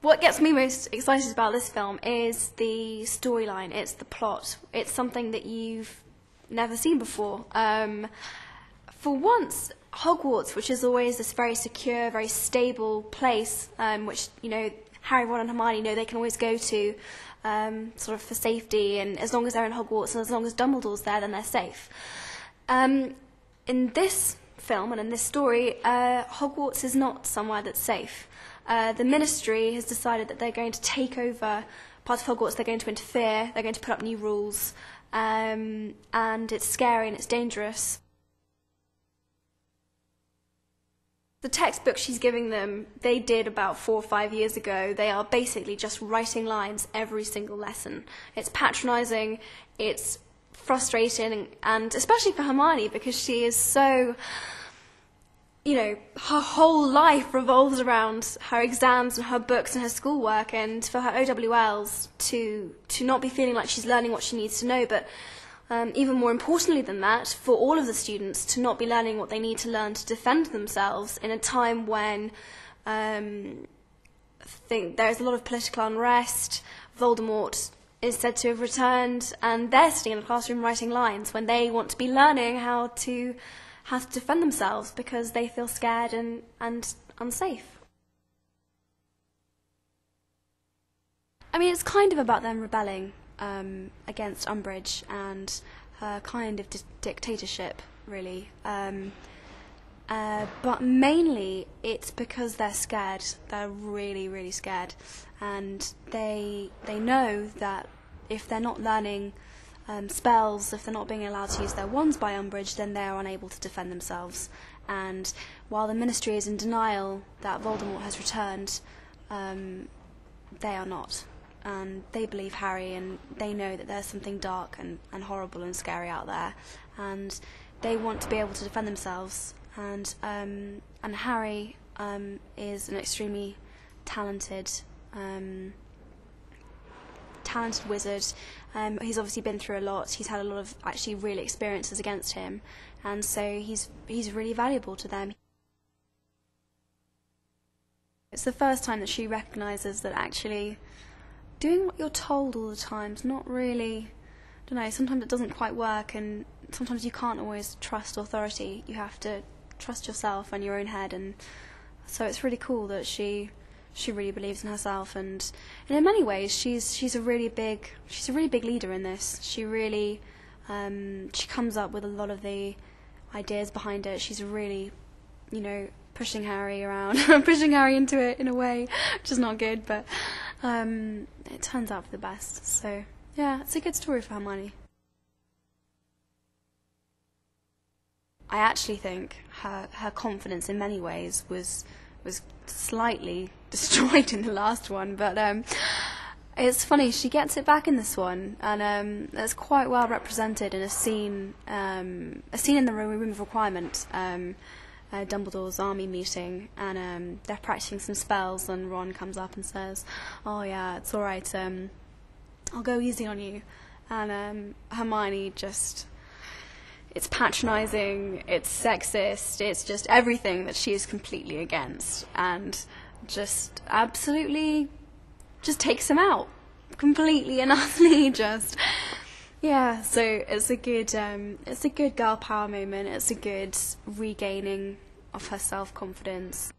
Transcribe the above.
What gets me most excited about this film is the storyline, it's the plot. It's something that you've never seen before. For once, Hogwarts, which is always this very secure, very stable place, which, Harry, Ron and Hermione know they can always go to sort of for safety, and as long as they're in Hogwarts and as long as Dumbledore's there, then they're safe. In this film and in this story, Hogwarts is not somewhere that's safe. The Ministry has decided that they're going to take over part of Hogwarts, they're going to interfere, they're going to put up new rules, and it's scary and it's dangerous. The textbook she's giving them, they did about 4 or 5 years ago. They are basically just writing lines every single lesson. It's patronising, it's frustrating, and especially for Hermione, because she is so, her whole life revolves around her exams and her books and her schoolwork, and for her OWLs to not be feeling like she's learning what she needs to know, but even more importantly than that, for all of the students to not be learning what they need to learn to defend themselves in a time when I think there's a lot of political unrest. Voldemort is said to have returned, and they're sitting in the classroom writing lines when they want to be learning how to defend themselves because they feel scared and unsafe. I mean, it's kind of about them rebelling against Umbridge and her kind of dictatorship, really. But mainly it's because they're scared. They're really, really scared. And they know that if they're not learning spells, if they're not being allowed to use their wands by Umbridge, then they're unable to defend themselves. And while the Ministry is in denial that Voldemort has returned, they are not. And they believe Harry, and they know that there's something dark and horrible and scary out there, and they want to be able to defend themselves. And Harry is an extremely talented wizard. He's obviously been through a lot. He's had a lot of actually real experiences against him, and so he's really valuable to them. It's the first time that she recognises that actually doing what you're told all the time is not really, I don't know, sometimes it doesn't quite work, and sometimes you can't always trust authority. You have to trust yourself and your own head, and so it's really cool that she really believes in herself, and in many ways she's a really big leader in this. She really she comes up with a lot of the ideas behind it. She's really, pushing Harry around, pushing Harry into it in a way, which is not good, but it turns out for the best. So yeah, it's a good story for Hermione. I actually think her confidence in many ways was slightly destroyed in the last one, but it's funny, she gets it back in this one, and it's quite well represented in a scene in the Room of Requirement. Dumbledore's army meeting, and they're practicing some spells, and Ron comes up and says, "Oh yeah, it's alright, I'll go easy on you," and Hermione just, it's patronising, it's sexist, it's just everything that she is completely against, and just absolutely just takes him out completely and utterly. Just yeah, so it's a good girl power moment. It's a good regaining of her self-confidence.